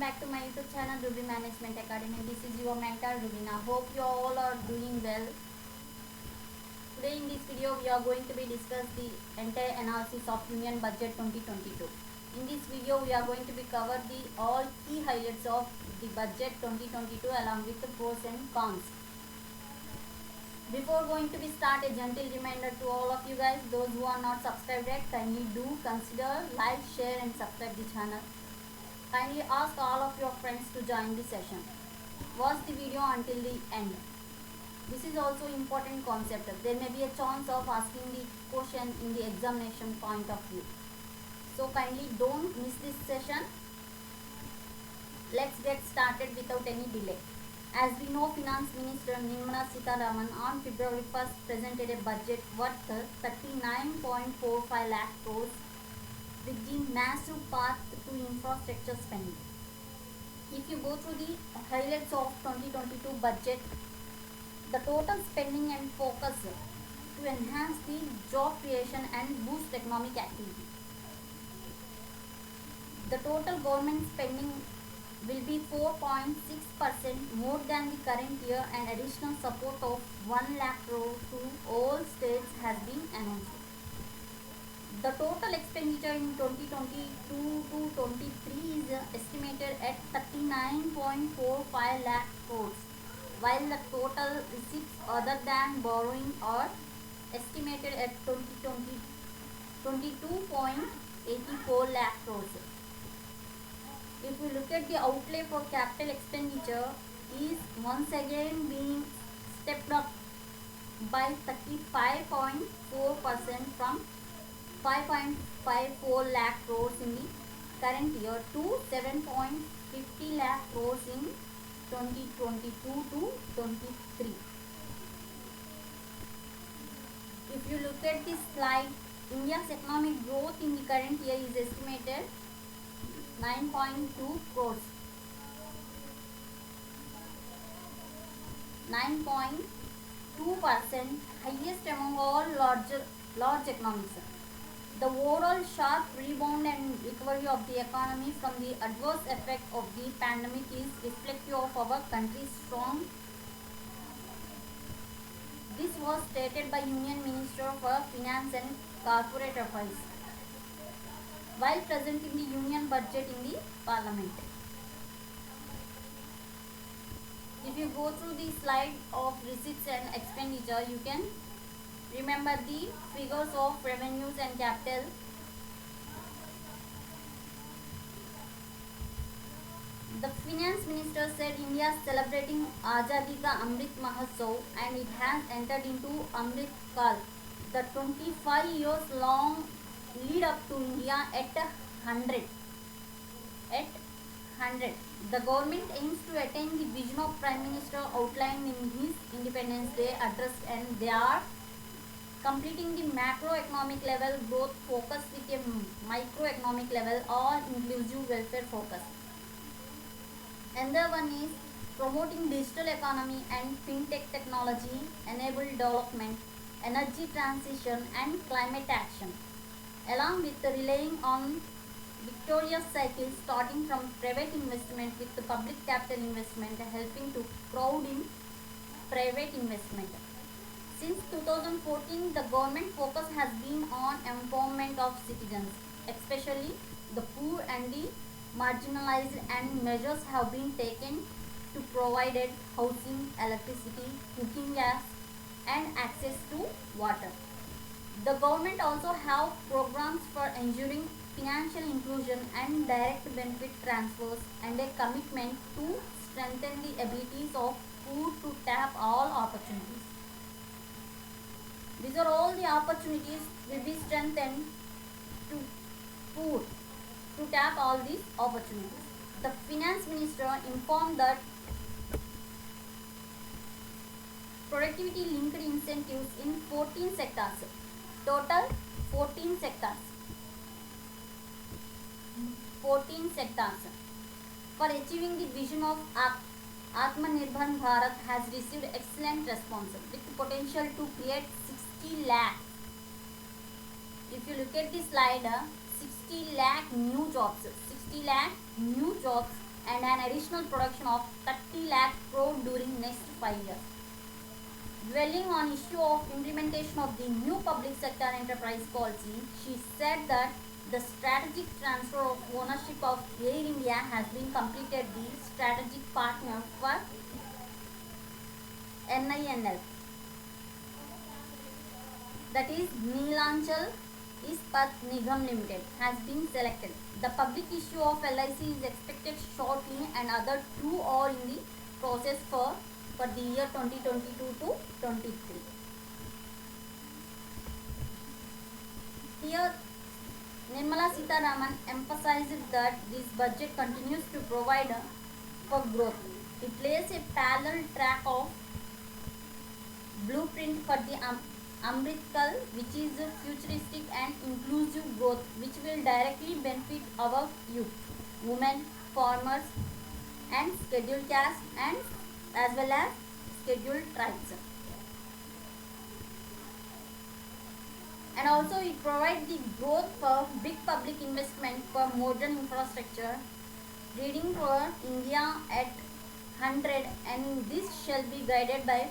back to my YouTube channel Ruby Management Academy. This is your mentor Rubina. Hope you all are doing well. Today in this video we are going to be discuss the entire analysis of Union Budget 2022. In this video we are going to be cover the all key highlights of the budget 2022 along with the pros and cons. Before going to be start, a gentle reminder to all of you guys, those who are not subscribed yet, kindly do consider like, share and subscribe the channel. Kindly ask all of your friends to join the session. Watch the video until the end. This is also important concept. There may be a chance of asking the question in the examination point of view. So kindly don't miss this session. Let's get started without any delay. As we know, Finance Minister Nirmala Sitharaman on February 1st presented a budget worth 39.45 lakh crores with the massive path to infrastructure spending. If you go through the highlights of 2022 budget, the total spending and focus to enhance the job creation and boost economic activity. The total government spending will be 4.6% more than the current year, and additional support of 1 lakh crore to all states has been announced. The total expenditure in 2022 to 23 is estimated at 39.45 lakh crores, while the total receipts other than borrowing are estimated at 22.84 lakh crores. If we look at the outlay for capital expenditure, is once again being stepped up by 35.4% from 5.54 lakh crores in the current year to 7.50 lakh crores in 2022 to 23. If you look at this slide, India's economic growth in the current year is estimated 9.2 crores. 9.2%, highest among all large economies. The overall sharp rebound and recovery of the economy from the adverse effect of the pandemic is reflective of our country's strong. This was stated by Union Minister for Finance and Corporate Affairs while presenting the Union Budget in the Parliament. If you go through the slide of receipts and expenditure, you can remember the figures of revenues and capital. The Finance Minister said India is celebrating Azadi Ka Amrit Mahotsav and it has entered into Amrit Kal, the 25 years long lead up to India at 100. The government aims to attain the vision of Prime Minister outlined in his Independence Day address, and they are completing the macroeconomic level growth focus with a microeconomic level all inclusive welfare focus. Another one is promoting digital economy and fintech technology enabled development, energy transition and climate action, along with relying on victorious cycle starting from private investment with the public capital investment, helping to crowd in private investment. Since 2014, the government focus has been on empowerment of citizens, especially the poor and the marginalized, and measures have been taken to provide housing, electricity, cooking gas and access to water. The government also have programs for ensuring financial inclusion and direct benefit transfers, and a commitment to strengthen the abilities of poor to tap all opportunities. These are all the opportunities will be strengthened to poor to tap all these opportunities. The Finance Minister informed that productivity linked incentives in 14 sectors. Total 14 sectors. 14 sectors for achieving the vision of Atmanirbhar Bharat has received excellent response with potential to create 60 lakh. If you look at this slide, 60 lakh new jobs. 60 lakh new jobs and an additional production of 30 lakh crore during next 5 years. Dwelling on issue of implementation of the new public sector enterprise policy, she said that the strategic transfer of ownership of Air India has been completed. The strategic partner for NINL, that is Neelanchal Ispat Nigam Limited, has been selected. The public issue of LIC is expected shortly and other two are in the process for the year 2022 to 23. Here, Nirmala Sitharaman emphasized that this budget continues to provide for growth. It lays a parallel track of blueprint for the Amritkal, which is futuristic and inclusive growth, which will directly benefit our youth, women, farmers, and scheduled caste, and as well as scheduled tribes. And also it provides the growth for big public investment for modern infrastructure, leading for India at 100, and this shall be guided by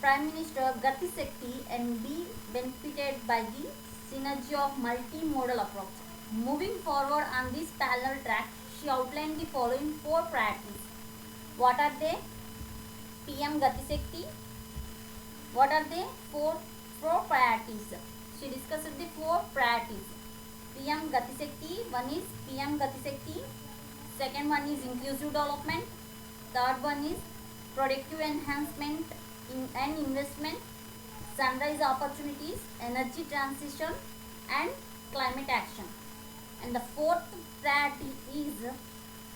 Prime Minister Gati Shakti and be benefited by the synergy of multimodal approach. Moving forward on this parallel track, she outlined the following four priorities. What are they? PM Gati Shakti. What are they? Four priorities. She discussed the four priorities. PM Gati Shakti. One is PM Gati Shakti. Second one is inclusive development. Third one is productive enhancement and investment, sunrise opportunities, energy transition, and climate action. And the fourth priority is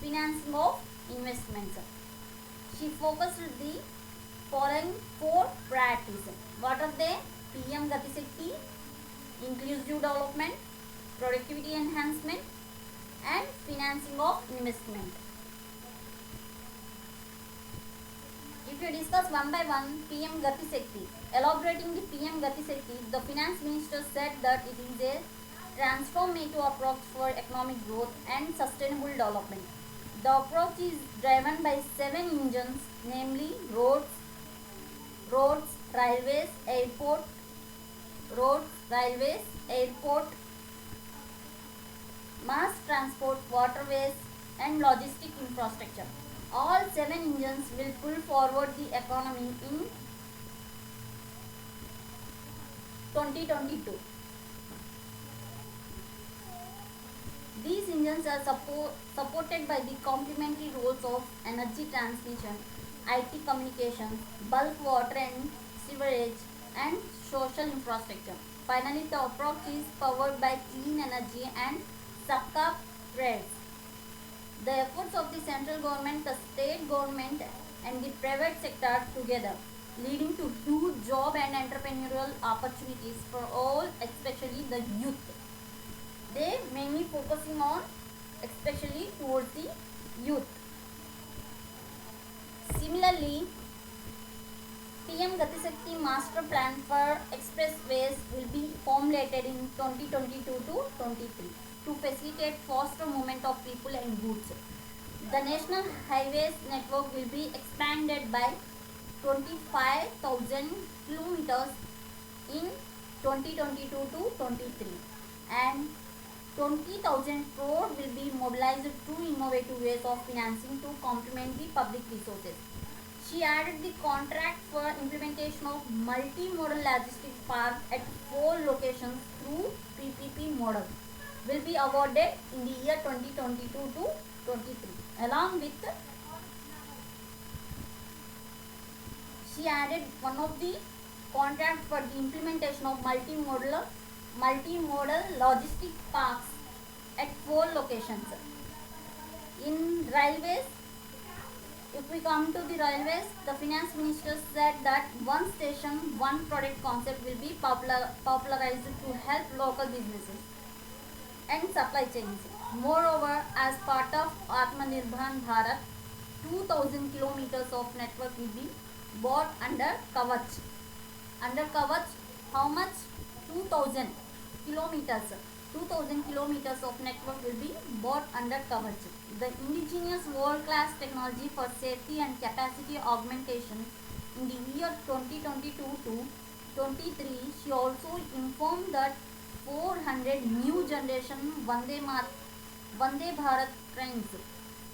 financing of investments. She focused the following four priorities. What are they? PM Gati Shakti, inclusive development, productivity enhancement, and financing of investment. If you discuss one by one, PM Gati Shakti. Elaborating the PM Gati Shakti, the finance minister said that it is a transformative approach for economic growth and sustainable development. The approach is driven by 7 engines, namely roads, railways, airport, mass transport, waterways, and logistic infrastructure. All 7 engines will pull forward the economy in 2022. These engines are supported by the complementary roles of energy transmission, IT communications, bulk water and sewerage, and social infrastructure. Finally, the approach is powered by clean energy and Sabka Prayers. The efforts of the central government, the state government, and the private sector together, leading to huge job and entrepreneurial opportunities for all, especially the youth. They mainly focusing on especially towards the youth. Similarly, PM Gati Shakti Master Plan for Expressways will be formulated in 2022 to 23 to facilitate faster movement of people and goods. The National Highways network will be expanded by 25,000 kilometers in 2022 to 23, and 20,000 crore will be mobilized to innovative ways of financing to complement the public resources. She added the contract for implementation of multimodal logistic park at 4 locations through PPP model will be awarded in the year 2022 to 23. Along with, she added one of the contract for the implementation of multimodal logistic parks at 4 locations. In railways, if we come to the railways, the finance minister said that one station, one product concept will be popularized to help local businesses and supply chains. Moreover, as part of Atmanirbhar Bharat, 2000 kilometers of network will be bought under Kavach. Under Kavach, how much? 2000 kilometers. 2,000 kilometers of network will be brought under coverage. The indigenous world-class technology for safety and capacity augmentation in the year 2022 to 23, she also informed that 400 new generation Vande Bharat trains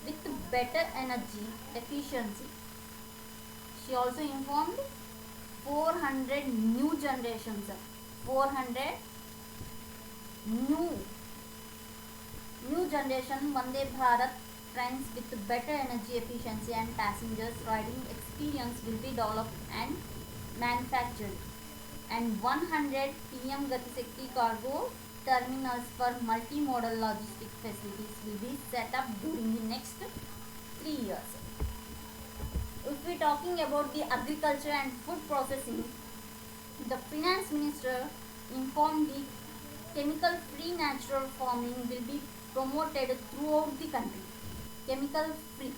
with better energy efficiency. She also informed 400 new generations, 400 new generation Vande Bharat trains with better energy efficiency and passengers riding experience will be developed and manufactured, and 100 PM Gati Shakti cargo terminals for multimodal logistic facilities will be set up during the next 3 years. If we are talking about the agriculture and food processing, the finance minister informed the chemical free natural farming will be promoted throughout the country. Chemical free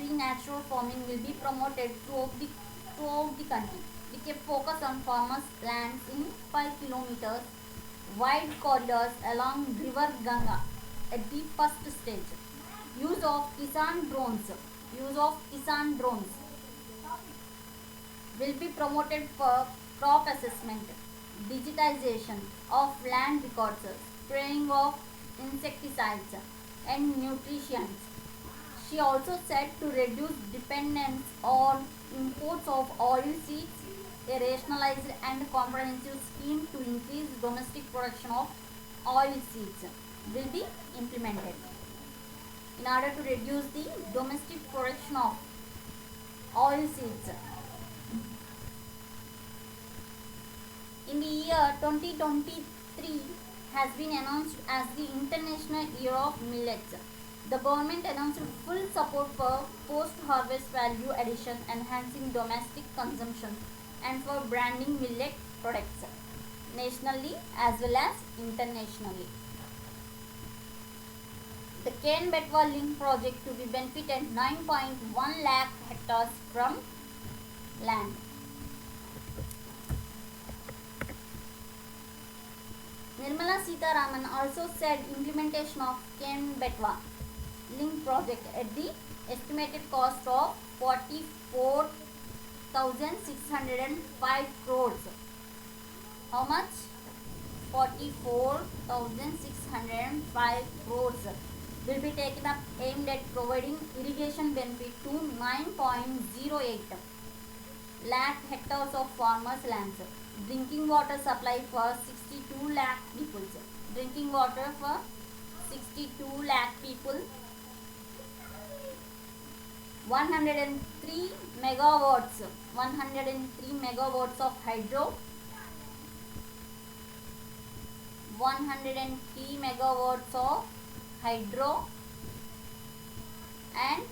natural farming will be promoted throughout the country with a focus on farmers' lands in 5 kilometers wide corridors along river Ganga at the first stage. Use of Kisan drones will be promoted for crop assessment, digitization of land records, spraying of insecticides and nutrients. She also said to reduce dependence on imports of oil seeds, a rationalized and comprehensive scheme to increase domestic production of oil seeds will be implemented in order to reduce the domestic production of oil seeds. In the year 2023 has been announced as the International Year of Millets. The government announced full support for post-harvest value addition, enhancing domestic consumption, and for branding millet products nationally as well as internationally. The Ken-Betwa link project to be benefited 9.1 lakh hectares from land. Nirmala Sitharaman also said implementation of Ken-Betwa link project at the estimated cost of 44,605 crores. How much? 44,605 crores will be taken up aimed at providing irrigation benefit to 9.08 lakh hectares of farmers' lands. Drinking water supply for 62 lakh people. Drinking water for 62 lakh people. 103 megawatts. 103 megawatts of hydro. 103 megawatts of hydro and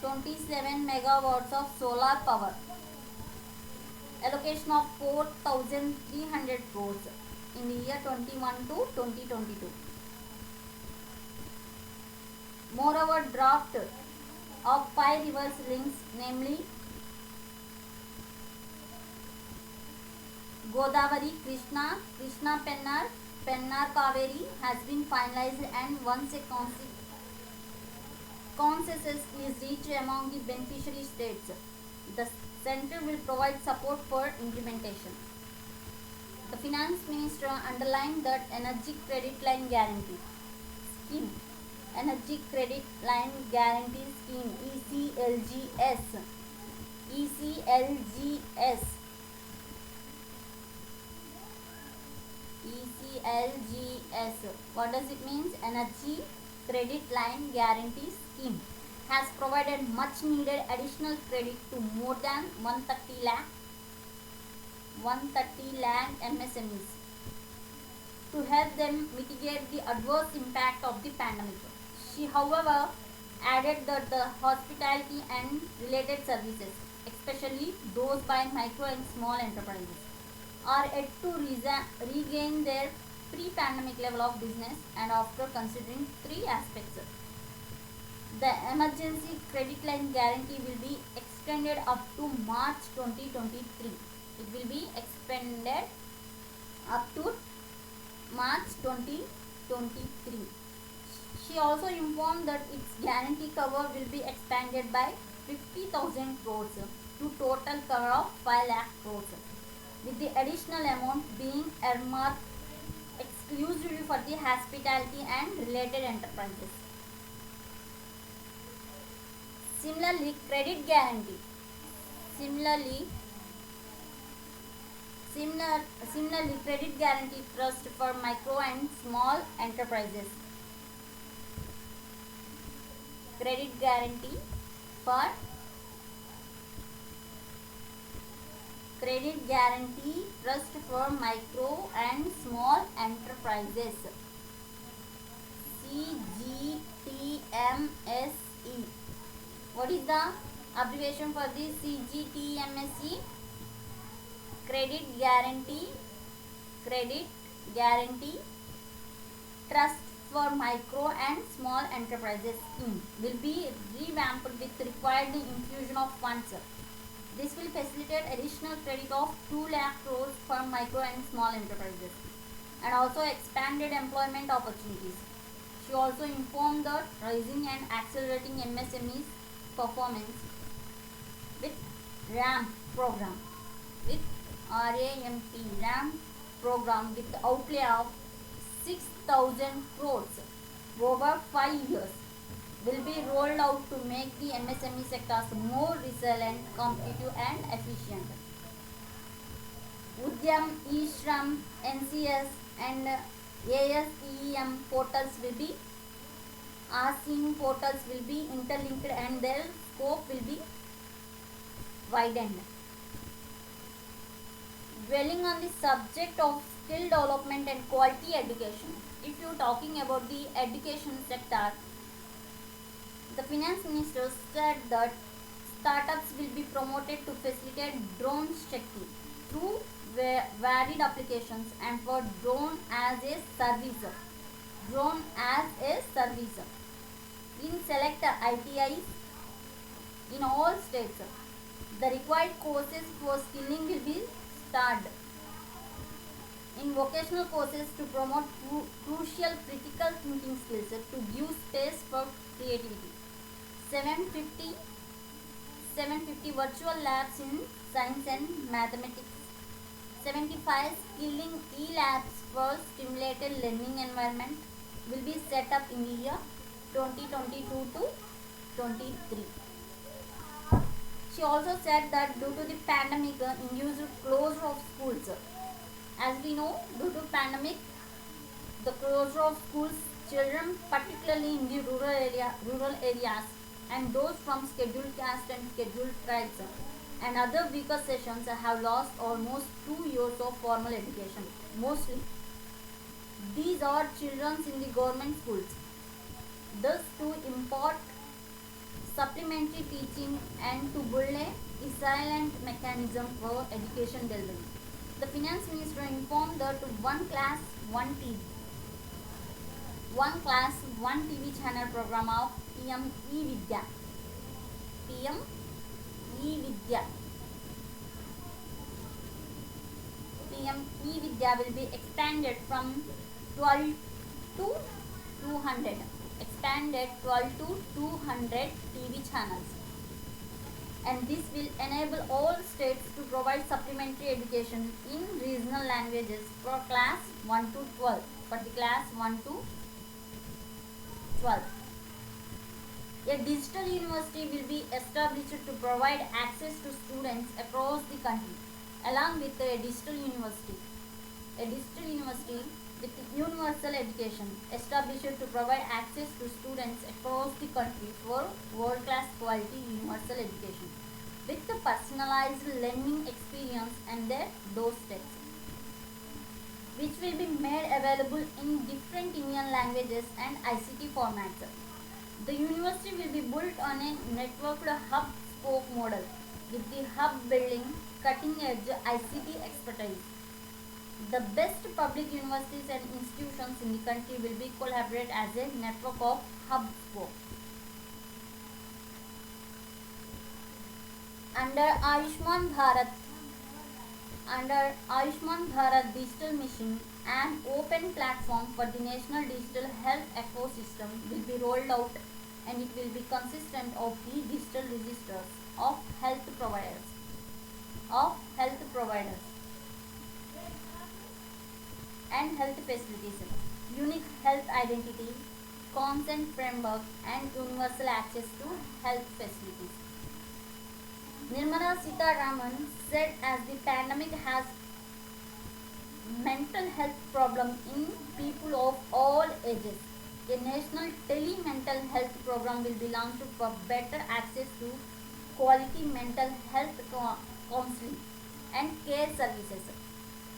27 megawatts of solar power. Allocation of 4,300 crores in the year 21 to 2022. Moreover, draft of 5 rivers links, namely Godavari, Krishna, Pennar, Kaveri has been finalized, and once a consensus is reached among the beneficiary states, the center will provide support for implementation. The finance minister underlined that Energy Credit Line Guarantee Scheme, ECLGS, what does it mean? Energy Credit Line Guarantee Scheme has provided much needed additional credit to more than 130 lakh MSMEs to help them mitigate the adverse impact of the pandemic. She, however, added that the hospitality and related services, especially those by micro and small enterprises, are yet to regain their pre-pandemic level of business, and after considering 3 aspects: The emergency credit line guarantee will be extended up to March 2023. It will be expanded up to March 2023. She also informed that its guarantee cover will be expanded by 50,000 crores to total cover of 5 lakh crores, with the additional amount being earmarked exclusively for the hospitality and related enterprises. Similarly, credit guarantee. Similarly, similarly, credit guarantee trust for micro and small enterprises. Credit guarantee for credit guarantee trust for micro and small enterprises. CGTMSE. What is the abbreviation for this CGTMSE? Credit guarantee trust for micro and small enterprises scheme will be revamped with required infusion of funds. This will facilitate additional credit of 2 lakh crores for micro and small enterprises and also expanded employment opportunities. She also informed that rising and accelerating MSMEs performance with RAM program, with RAM program with outlay of 6,000 crores over 5 years will be rolled out to make the MSME sectors more resilient, competitive and efficient. Udyam, eShram, NCS and ASEM portals will be interlinked and their scope will be widened. Dwelling on the subject of skill development and quality education, if you are talking about the education sector, the finance minister said that startups will be promoted to facilitate drone checking through varied applications and for drone as a service. In select ITIs in all states, the required courses for skilling will be started. In vocational courses to promote crucial critical thinking skills to give space for creativity. 750 virtual labs in science and mathematics. 75 skilling e-labs for stimulated learning environment will be set up in the year 2022 to 23. She also said that due to the pandemic induced closure of schools, as we know, due to pandemic, the closure of schools, children particularly in the rural areas and those from scheduled caste and scheduled tribes and other weaker sections have lost almost 2 years of formal education. Mostly, these are children in the government schools. Thus, to impart supplementary teaching and to build a silent mechanism for education delivery. The finance minister informed that one class, one TV channel program of PM E-Vidya. PM E-Vidya will be expanded from 12 to 200. Expanded 12 to 200 TV channels. And this will enable all states to provide supplementary education in regional languages for class 1 to 12. For the class 1 to 12. A digital university will be established to provide access to students across the country, along with a digital university. A digital university with universal education established to provide access to students across the country for world-class quality universal education with the personalized learning experience and their doorsteps, which will be made available in different Indian languages and ICT formats. The university will be built on a networked hub-spoke model with the hub building cutting-edge ICT expertise. The best public universities and institutions in the country will be collaborate as a network of hub spoke. Under Ayushman Bharat, under Ayushman Bharat Digital Mission, an open platform for the national digital health ecosystem will be rolled out, and it will be consistent of the digital registers of health providers of health providers and health facilities, unique health identity, consent framework, and universal access to health facilities. Nirmala Sitharaman said as the pandemic has mental health problem in people of all ages, a national tele-mental health program will be launched for better access to quality mental health counseling and care services.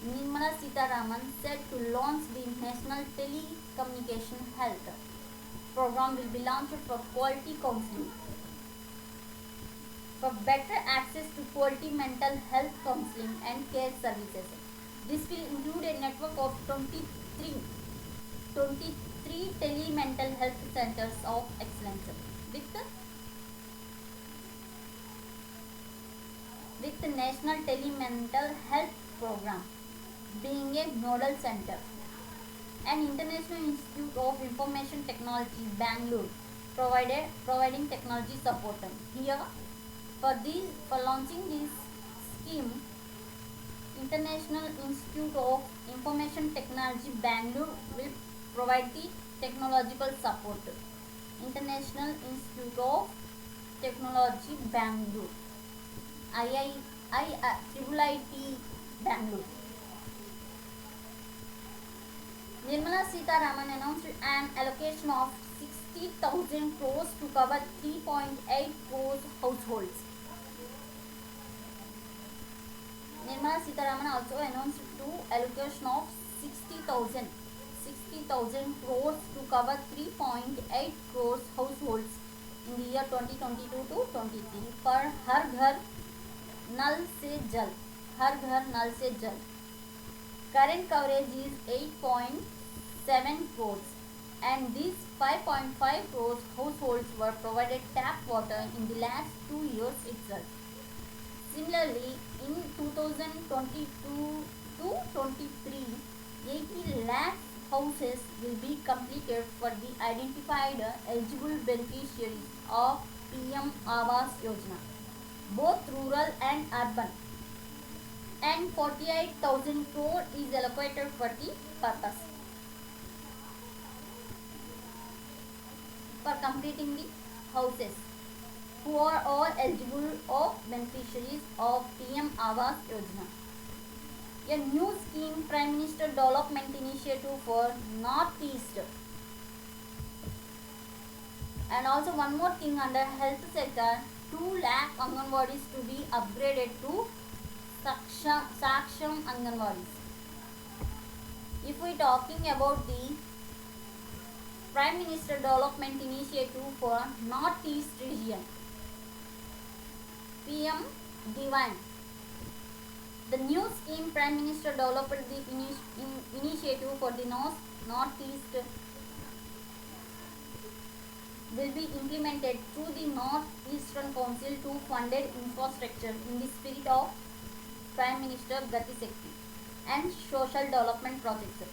Nirmala Sitharaman said to launch the National Telecommunication Health program will be launched for quality counseling, for better access to quality mental health counseling and care services. This will include a network of 23 tele-mental health centers of excellence with the National Tele-mental Health Program being a nodal center. An International Institute of Information Technology, Bangalore, providing technology support. Here, for launching this scheme, International Institute of Information Technology, Bangalore will provide the technological support. International Institute of Technology, Bangalore, IIT Bangalore. Nirmala Sitharaman announced an allocation of 60,000 crores to cover 3.8 crores households. Nirmala Sitharaman also announced to allocation of 60,000 crores to cover 3.8 crores households in the year 2022 to 23 for Har Ghar Nal Se Jal. Har Ghar Nal Se Jal. Current coverage is 8.7 crores, and these 5.5 crores households were provided tap water in the last 2 years itself. Similarly, in 2022 to 23, 80 lakh houses will be completed for the identified eligible beneficiaries of PM Awas Yojana, both rural and urban, and 48,000 crore is allocated for the purpose for completing the houses who are all eligible of beneficiaries of PM Awas Yojana. A new scheme, Prime Minister Development Initiative for Northeast. And also one more thing under health sector, 2 lakh Anganwadis to be upgraded to Saksham Anganwadis. If we talking about the Prime Minister Development Initiative for Northeast region, PM Divan. The new scheme Prime Minister developed the initiative for the Northeast will be implemented through the Northeastern Council to funded infrastructure in the spirit of Prime Minister Gati Shakti and social development projects.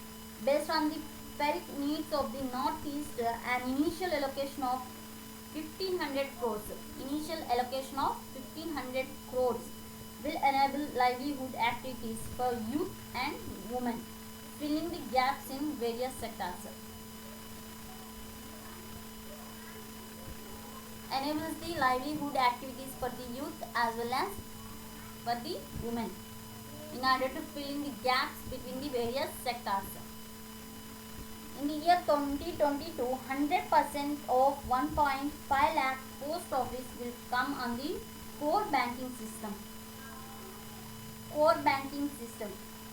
Based on the peric needs of the Northeast, an initial allocation of 1500 crores will enable livelihood activities for youth and women, filling the gaps in various sectors. Enables the livelihood activities for the youth as well as for the women in order to fill in the gaps between the various sectors. In the year 2022, 100% of 1.5 lakh post office will come on the core banking system,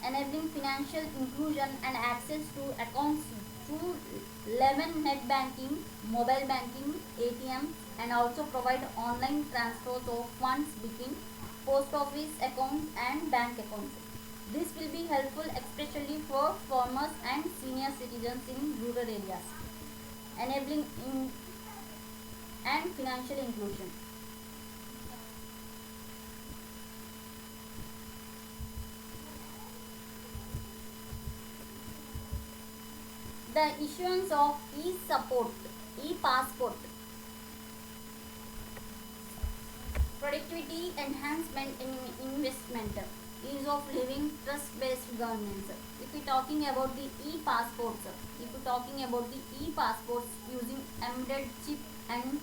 enabling financial inclusion and access to accounts through 11 net banking, mobile banking, ATM, and also provide online transfers of funds between post office accounts and bank accounts. This will be helpful especially for farmers and senior citizens in rural areas, enabling and financial inclusion. The issuance of e-passport, productivity enhancement in investment, ease of living, trust-based governance. If we talking about the e-passports, using embedded chip and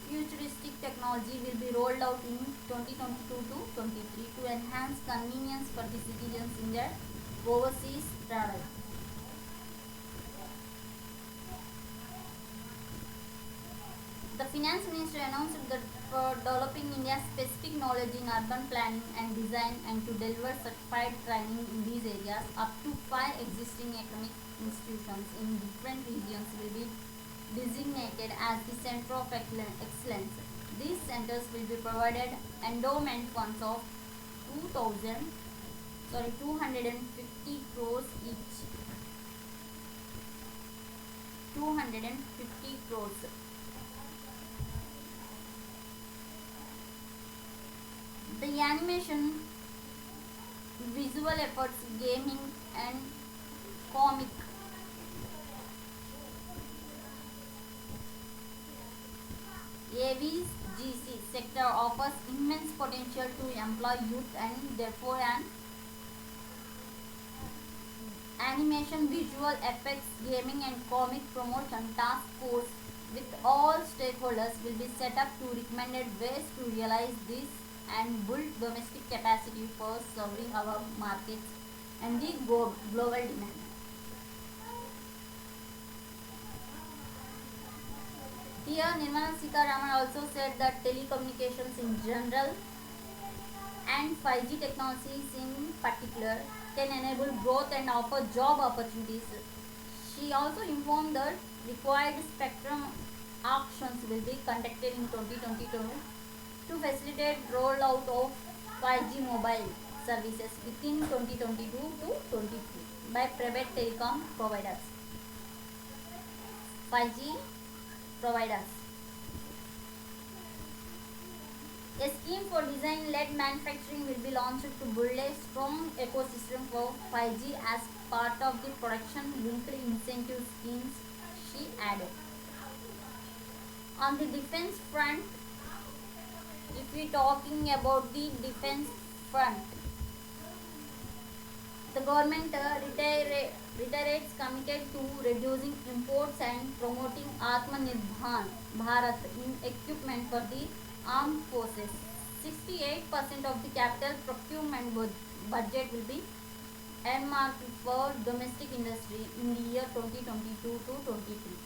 futuristic technology will be rolled out in 2022 to 23 to enhance convenience for the citizens in their overseas travel. The finance minister announced that for developing India's specific knowledge in urban planning and design and to deliver certified training in these areas, up to 5 existing academic institutions in different regions will be designated as the Center of Excellence. These centers will be provided endowment funds of 250 crores each. 250 crores. The animation, visual efforts, gaming and comic AVGC sector offers immense potential to employ youth, and therefore an animation, visual effects, gaming and comic promotion task force with all stakeholders will be set up to recommended ways to realize this and build domestic capacity for serving our markets and the global demand. Here, Nirmala Sitharaman also said that telecommunications in general and 5G technologies in particular can enable growth and offer job opportunities. She also informed that required spectrum auctions will be conducted in 2022 to facilitate rollout of 5G mobile services within 2022 to 23 by private telecom providers. 5G providers. A scheme for design-led manufacturing will be launched to build a strong ecosystem for 5G as part of the production-linked incentive schemes, she added. On the defense front, if we are talking about the defense front, the government reiterates committed to reducing imports and promoting Atmanirbhar Bharat in equipment for the armed forces. 68% of the capital procurement budget will be earmarked for domestic industry in the year 2022 to 23,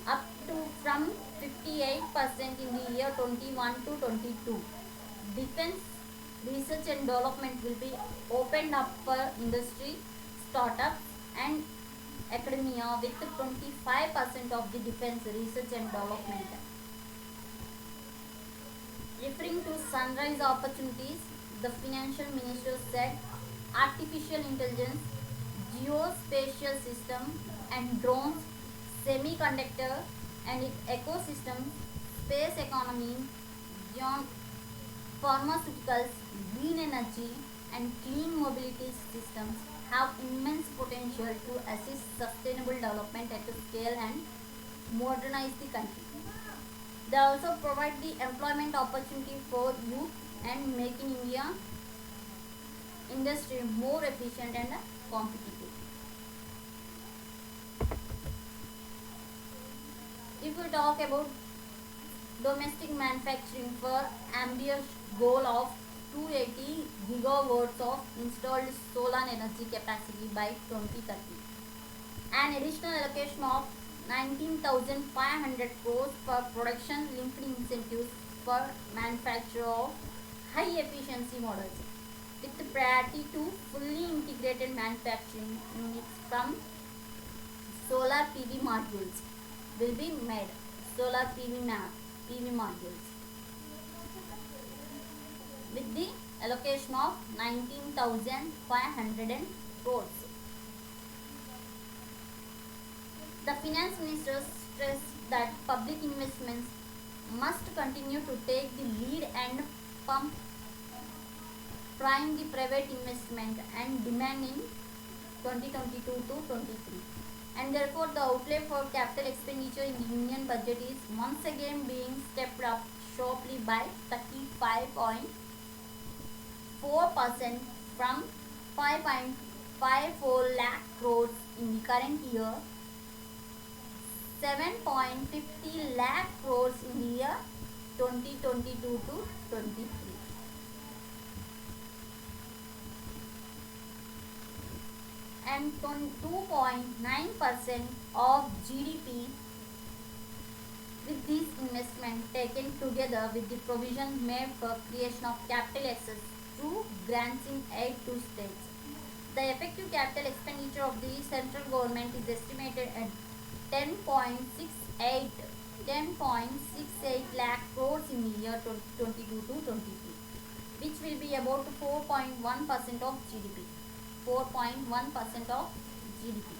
up to from 58% in the year 21 to 22. Defense research and development will be opened up for industry, startups and academia with 25% of the defense research and development. Referring to sunrise opportunities, the financial minister said artificial intelligence, geospatial system and drones, semiconductor and its ecosystem, space economy, pharmaceuticals, green energy and clean mobility systems have immense potential to assist sustainable development at a scale and modernize the country. They also provide the employment opportunity for youth and making India industry more efficient and competitive. If we talk about domestic manufacturing for ambitious goal of 280 gigawatts of installed solar energy capacity by 2030, an additional allocation of 19,500 crores for production linked incentives for manufacture of high efficiency models with priority to fully integrated manufacturing units from solar PV modules will be made. Solar PV modules with the allocation of 19,500 crores. The finance minister stressed that public investments must continue to take the lead and pump prime the private investment and demand in 2022 to 23, and therefore the outlay for capital expenditure in the union budget is once again being stepped up sharply by 35.4% from 5.54 lakh crores in the current year, 7.50 lakh crores in the year 2022 to 23. And 2.9% of GDP. With these investments taken together with the provisions made for creation of capital assets through grants in aid to states, the effective capital expenditure of the central government is estimated at 10.68 lakh crores in the year 2022 to 23, which will be about 4.1% of GDP. 4.1% of GDP.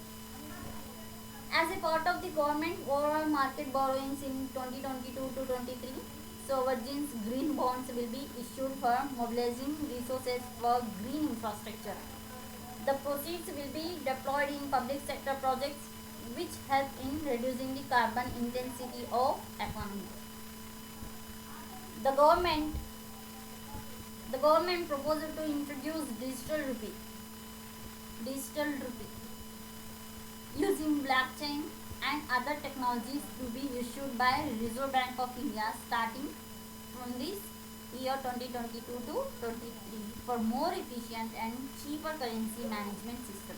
As a part of the government overall market borrowings in 2022 to 23, sovereigns green bonds will be issued for mobilizing resources for green infrastructure. The proceeds will be deployed in public sector projects which help in reducing the carbon intensity of economy. The government proposed to introduce digital rupee using blockchain and other technologies to be issued by Reserve Bank of India starting from this year 2022 to 23 for more efficient and cheaper currency management system.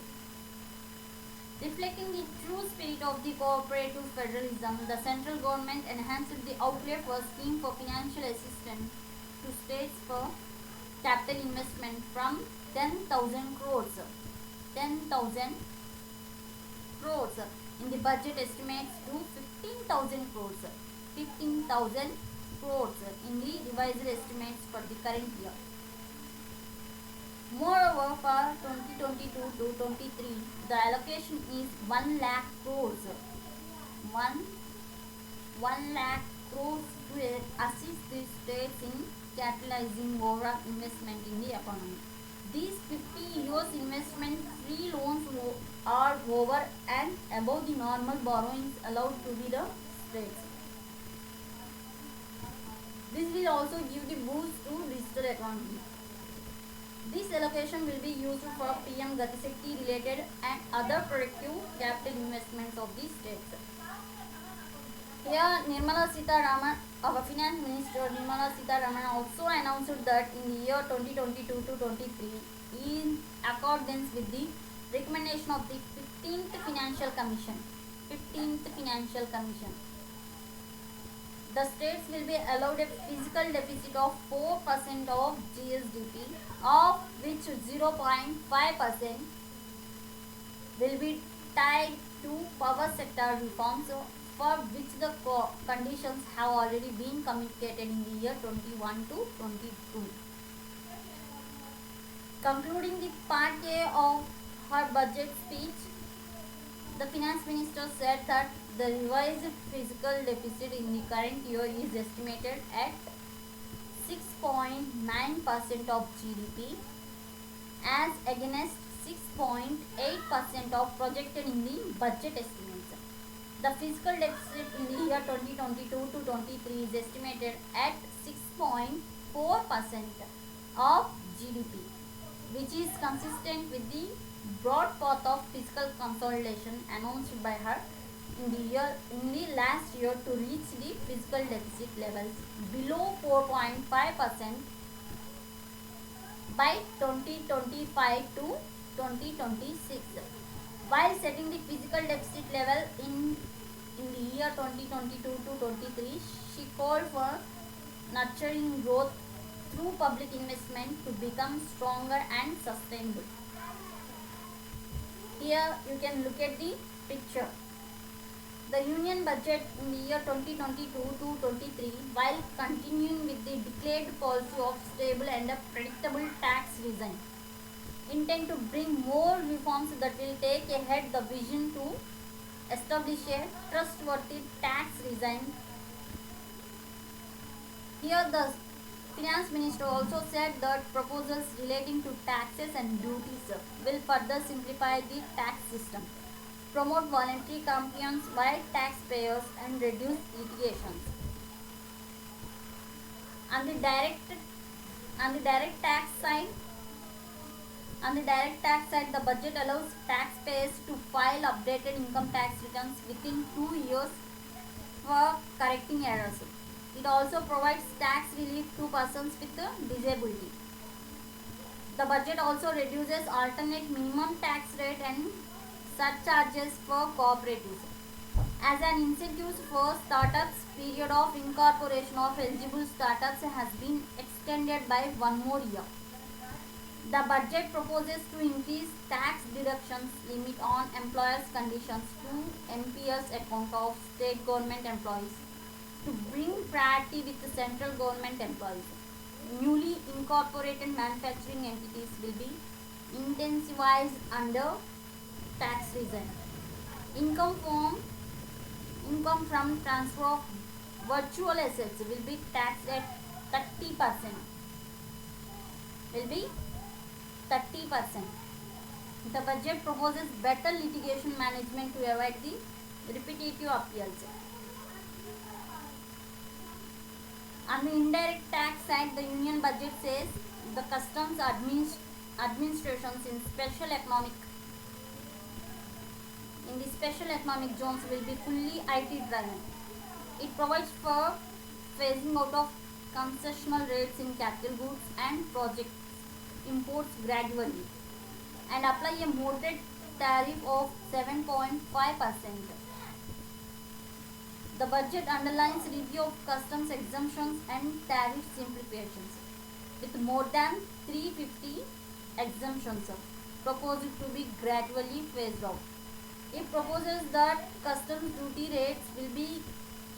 Reflecting the true spirit of the cooperative federalism, the central government enhanced the outlay for scheme for financial assistance to states for capital investment from 10,000 crores in the budget estimates to 15,000 crores in the revised estimates for the current year. Moreover, for 2022 to 23, the allocation is 1 lakh crores. 1 lakh crores to assist the states in capitalizing overall investment in the economy. These 50 years investment free loans are over and above the normal borrowings allowed to be the states. This will also give the boost to digital economy. This allocation will be used for PM Gati Shakti related and other productive capital investments of the states. Here, Nirmala Sitharaman, our Finance Minister Nirmala Sitharaman also announced that in the year 2022 to 23, in accordance with the recommendation of the 15th Financial Commission, the states will be allowed a fiscal deficit of 4% of GSDP, of which 0.5% will be tied to power sector reforms, for which the conditions have already been communicated in the year 21 to 22. Concluding the part A of her budget speech, the finance minister said that the revised fiscal deficit in the current year is estimated at 6.9% of GDP as against 6.8% of projected in the budget estimates. The fiscal deficit in the year 2022 to 23 is estimated at 6.4% of GDP, which is consistent with the broad path of fiscal consolidation announced by her in the last year to reach the fiscal deficit levels below 4.5% by 2025 to 2026. While setting the fiscal deficit level in the year 2022 to 23, she called for nurturing growth through public investment to become stronger and sustainable. Here you can look at the picture. The union budget in the year 2022 to 23, while continuing with the declared policy of stable and a predictable tax regime, intend to bring more reforms that will take ahead the vision to establish a trustworthy tax regime. Here the finance minister also said that proposals relating to taxes and duties will further simplify the tax system. promote voluntary compliance by taxpayers, and reduce litigations. On the direct on the direct tax side, the budget allows taxpayers to file updated income tax returns within 2 years for correcting errors. It also provides tax relief to persons with disability. The budget also reduces alternate minimum tax rate and surcharges for cooperatives. As an incentive for startups, period of incorporation of eligible startups has been extended by 1 more year. The budget proposes to increase tax deductions limit on employers' conditions to NPS account of state government employees to bring parity with the central government employees. Newly incorporated manufacturing entities will be intensified under tax reason. Income from Income from transfer of virtual assets will be taxed at 30%. Will be 30%. The budget proposes better litigation management to avoid the repetitive appeals. On the indirect tax side, the union budget says the customs administrations in the special economic zones will be fully IT driven. It provides for phasing out of concessional rates in capital goods and project imports gradually and apply a moderate tariff of 7.5%. The budget underlines review of customs exemptions and tariff simplifications with more than 350 exemptions proposed to be gradually phased out. It proposes that customs duty rates will be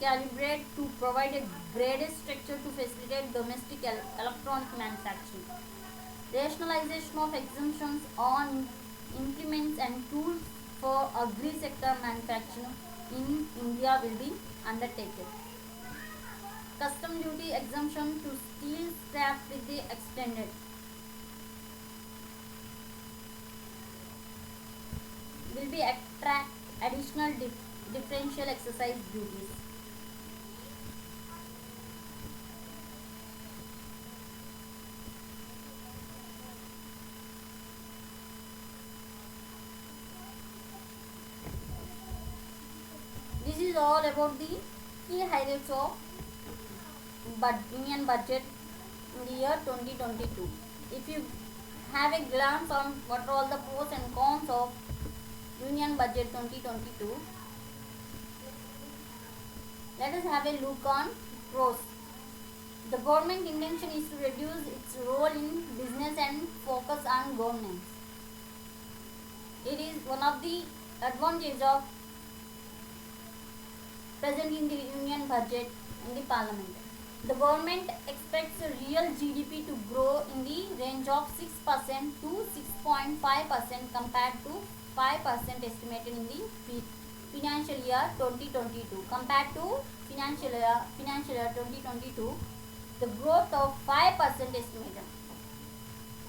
calibrated to provide a graded structure to facilitate domestic electronic manufacturing. Rationalization of exemptions on implements and tools for agri-sector manufacturing in India will be undertaken. Custom duty exemption to steel scrap will be extended. Will be attract additional differential excise duties. This is all about the key highlights of Union budget in the year 2022. If you have a glance on what are all the pros and cons of Union budget 2022, let us have a look on pros. The government intention is to reduce its role in business and focus on governance. It is one of the advantages of presenting the Union budget in the Parliament. The government expects the real GDP to grow in the range of 6% to 6.5% compared to 5% estimated in the financial year 2022. Compared to financial year 2022, the growth of 5% estimated.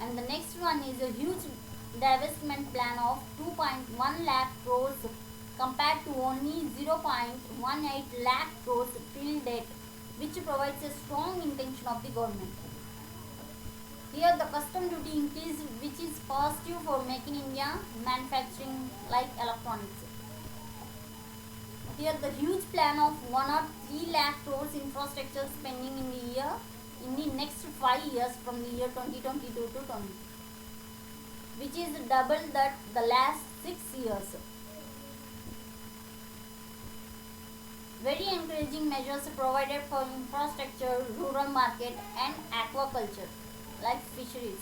And the next one is a huge divestment plan of 2.1 lakh crores compared to only 0.18 lakh crores till date, which provides a strong intention of the government. Here the custom duty increase, which is positive for Make in India manufacturing like electronics. Here the huge plan of 1 or 3 lakh crores infrastructure spending in the next 5 years from the year 2022 to 20, which is double that the last 6 years. Very encouraging measures provided for infrastructure, rural market and aquaculture like fisheries.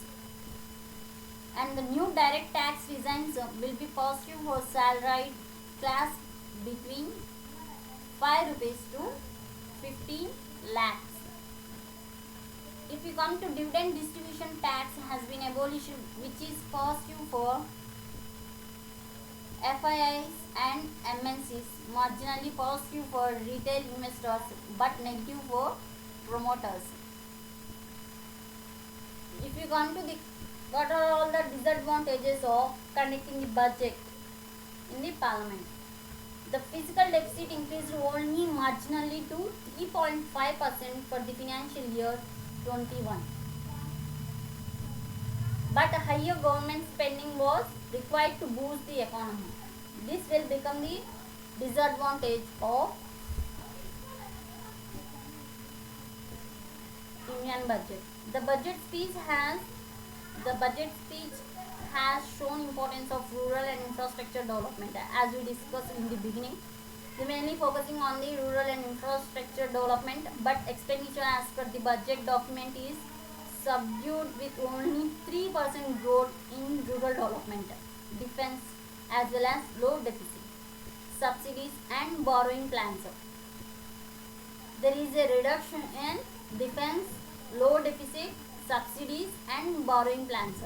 And the new direct tax designs will be positive for salaried class between 5 rupees to 15 lakhs. If you come to dividend distribution tax has been abolished, which is positive for FIIs and MNCs, marginally positive for retail investors but negative for promoters. If you come to the what are all the disadvantages of conducting the budget in the parliament. The fiscal deficit increased only marginally to 3.5% for the financial year 21. But a higher government spending was required to boost the economy. This will become the disadvantage of Union budget. The budget speech has shown importance of rural and infrastructure development as we discussed in the beginning. They mainly focusing on the rural and infrastructure development, but expenditure as per the budget document is subdued with only 3% growth in rural development, defense as well as low deficit, subsidies and borrowing plans. There is a reduction in defense, low deficit, subsidies and borrowing plans.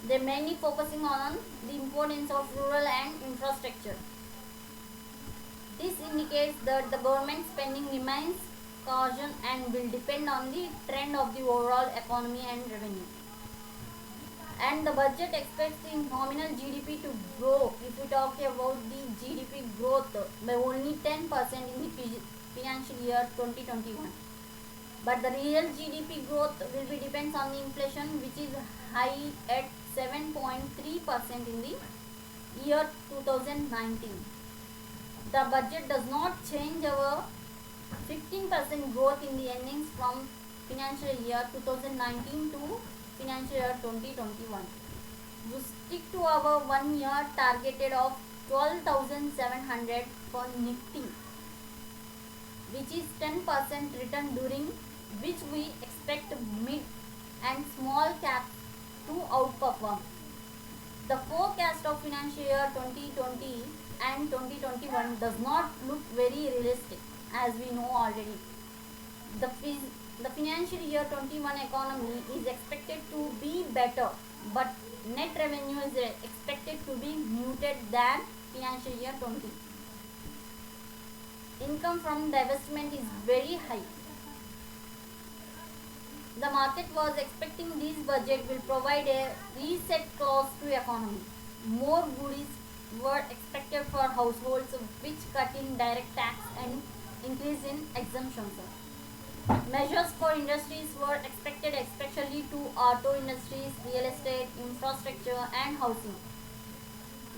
They are mainly focusing on the importance of rural and infrastructure. This indicates that the government spending remains cautious and will depend on the trend of the overall economy and revenue. And the budget expects the nominal GDP to grow, if we talk about the GDP growth, by only 10% in the financial year 2021. But the real GDP growth will be depends on the inflation, which is high at 7.3% in the year 2019. The budget does not change our 15% growth in the earnings from financial year 2019 to financial year 2021. We stick to our 1 year targeted of 12,700 for Nifty, which is 10% return, during which we expect mid and small caps to outperform. The forecast of financial year 2020 and 2021 does not look very realistic, as we know already. The financial year 21 economy is expected to be better, but net revenue is expected to be muted than financial year 20. Income from divestment is very high. The market was expecting this budget will provide a reset clause to economy. More goodies were expected for households, which cut in direct tax and increase in exemptions. Measures for industries were expected, especially to auto industries, real estate, infrastructure and housing.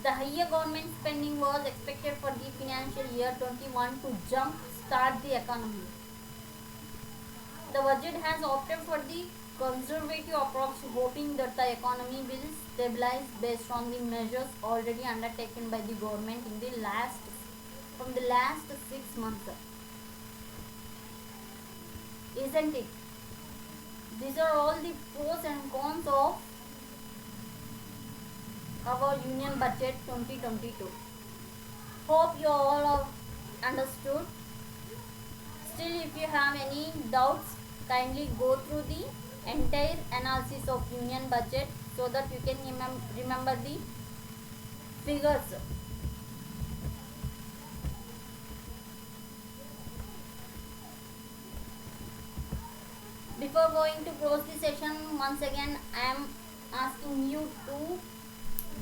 The higher government spending was expected for the financial year 21 to jump start the economy. The budget has opted for the conservative approach, hoping that the economy will stabilize based on the measures already undertaken by the government in the last 6 months. Isn't it? These are all the pros and cons of our Union Budget 2022. Hope you all have understood. Still, if you have any doubts, kindly go through the entire analysis of Union Budget so that you can remember the figures. Before going to close the session, once again I am asking you to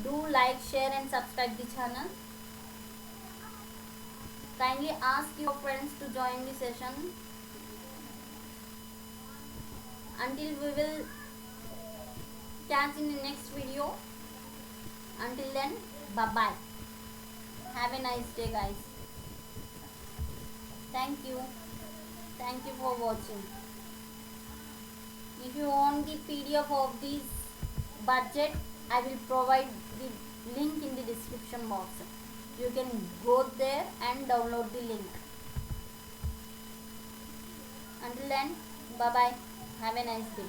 do like, share and subscribe the channel. Kindly ask your friends to join the session. Until we will catch in the next video. Until then, bye bye. Have a nice day, guys. Thank you for watching. If you want the PDF of this budget, I will provide the link in the description box. You can go there and download the link. Until then, bye bye. Have a nice day.